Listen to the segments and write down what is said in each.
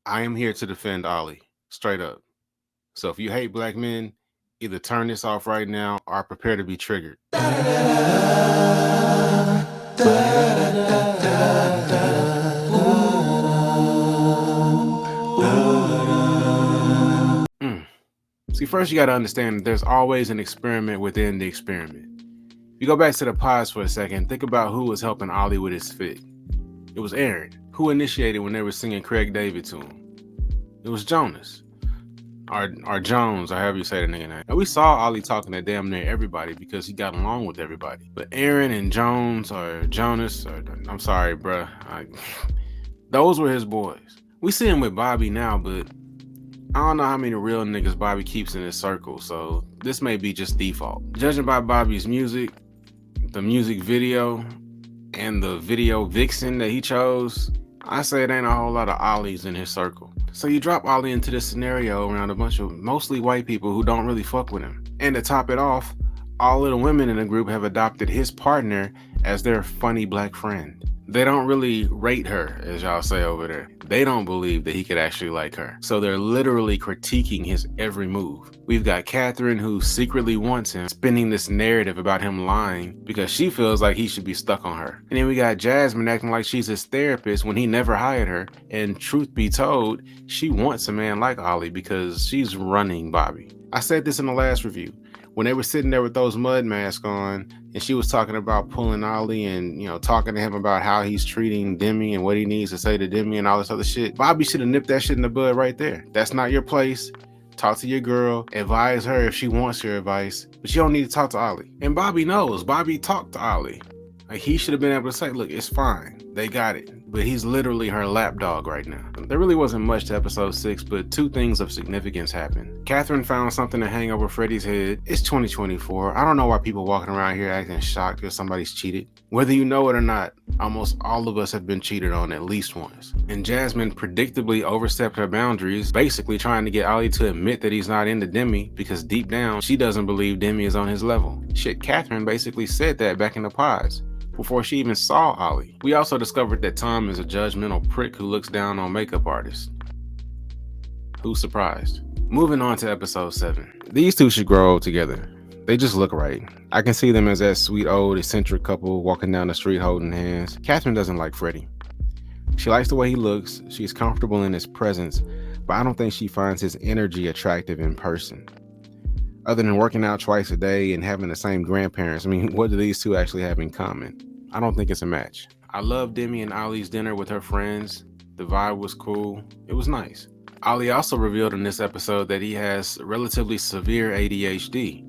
I am here to defend Ollie, straight up. So if you hate black men, either turn this off right now or prepare to be triggered. Mm. See, first you got to understand that there's always an experiment within the experiment. If you go back to the pods for a second, think about who was helping Ollie with his fit. It was Aaron, who initiated when they were singing Craig David to him. It was Jonas, or Jones, or however you say the nigga name. And we saw Ollie talking to damn near everybody because he got along with everybody. But Aaron and Jones, or Jonas, or I'm sorry, bruh, those were his boys. We see him with Bobby now, but I don't know how many real niggas Bobby keeps in his circle, so this may be just default. Judging by Bobby's music, the music video, and the video vixen that he chose, I say it ain't a whole lot of Ollies in his circle. So you drop Ollie into this scenario around a bunch of mostly white people who don't really fuck with him. And to top it off, all of the women in the group have adopted his partner as their funny black friend. They don't really rate her, as y'all say over there. They don't believe that he could actually like her. So they're literally critiquing his every move. We've got Catherine, who secretly wants him, spinning this narrative about him lying because she feels like he should be stuck on her. And then we got Jasmine acting like she's his therapist when he never hired her. And truth be told, she wants a man like Ollie because she's running Bobby. I said this in the last review. When they were sitting there with those mud masks on, and she was talking about pulling Ollie and, talking to him about how he's treating Demi and what he needs to say to Demi and all this other shit, Bobby should have nipped that shit in the bud right there. That's not your place. Talk to your girl, advise her if she wants your advice, but you don't need to talk to Ollie. And Bobby knows. Bobby talked to Ollie. Like, he should have been able to say, look, it's fine. They got it. But he's literally her lapdog right now. There really wasn't much to episode 6, but two things of significance happened. Catherine found something to hang over Freddie's head. It's 2024. I don't know why people walking around here acting shocked because somebody's cheated. Whether you know it or not, almost all of us have been cheated on at least once. And Jasmine predictably overstepped her boundaries, basically trying to get Ollie to admit that he's not into Demi because deep down, she doesn't believe Demi is on his level. Shit, Catherine basically said that back in the pods before she even saw Ollie. We also discovered that Tom is a judgmental prick who looks down on makeup artists. Who's surprised? Moving on to episode 7. These two should grow old together. They just look right. I can see them as that sweet old eccentric couple walking down the street holding hands. Catherine doesn't like Freddie. She likes the way he looks, she's comfortable in his presence, but I don't think she finds his energy attractive in person. Other than working out twice a day and having the same grandparents, what do these two actually have in common? I don't think it's a match. I love Demi and Ollie's dinner with her friends. The vibe was cool. It was nice. Ollie also revealed in this episode that he has relatively severe ADHD,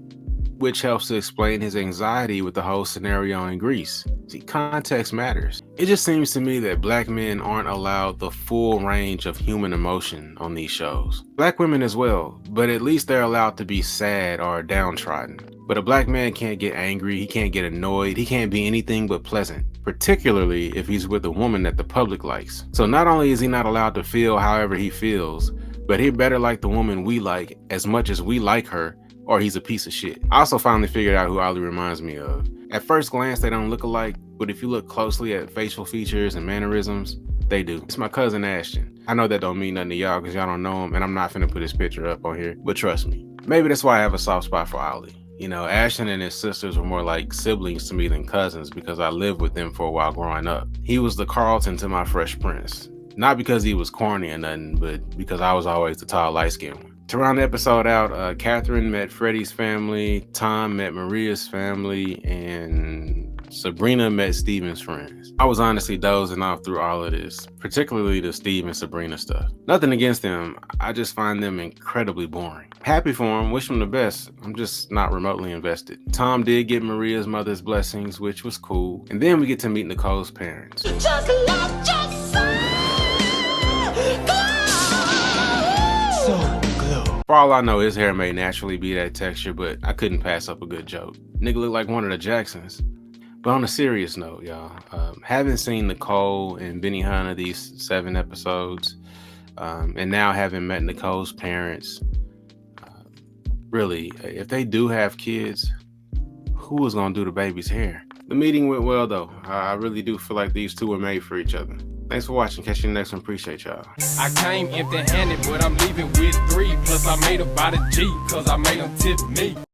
which helps to explain his anxiety with the whole scenario in Greece. See, context matters. It just seems to me that black men aren't allowed the full range of human emotion on these shows. Black women as well, but at least they're allowed to be sad or downtrodden. But a black man can't get angry, he can't get annoyed, he can't be anything but pleasant, particularly if he's with a woman that the public likes. So not only is he not allowed to feel however he feels, but he better like the woman we like as much as we like her, or he's a piece of shit. I also finally figured out who Ollie reminds me of. At first glance, they don't look alike, but if you look closely at facial features and mannerisms, they do. It's my cousin Ashton. I know that don't mean nothing to y'all because y'all don't know him, and I'm not finna put his picture up on here, but trust me. Maybe that's why I have a soft spot for Ollie. Ashton and his sisters were more like siblings to me than cousins because I lived with them for a while growing up. He was the Carlton to my Fresh Prince. Not because he was corny or nothing, but because I was always the tall, light-skinned one. To round the episode out, Catherine met Freddie's family, Tom met Maria's family, and Sabrina met Steven's friends. I was honestly dozing off through all of this, particularly the Steve and Sabrina stuff. Nothing against them, I just find them incredibly boring. Happy for them, wish them the best, I'm just not remotely invested. Tom did get Maria's mother's blessings, which was cool, and then we get to meet Nicole's parents. Just let For all I know, his hair may naturally be that texture, but I couldn't pass up a good joke. Nigga look like one of the Jacksons. But on a serious note, y'all, having seen Nicole and Benihana these 7 episodes, and now having met Nicole's parents, really, if they do have kids, who is gonna do the baby's hair? The meeting went well though. I really do feel like these two were made for each other. Thanks for watching. Catch you in the next one. Appreciate y'all. I came empty-handed, but I'm leaving with 3. Plus I made about a G, cause I made them tip me.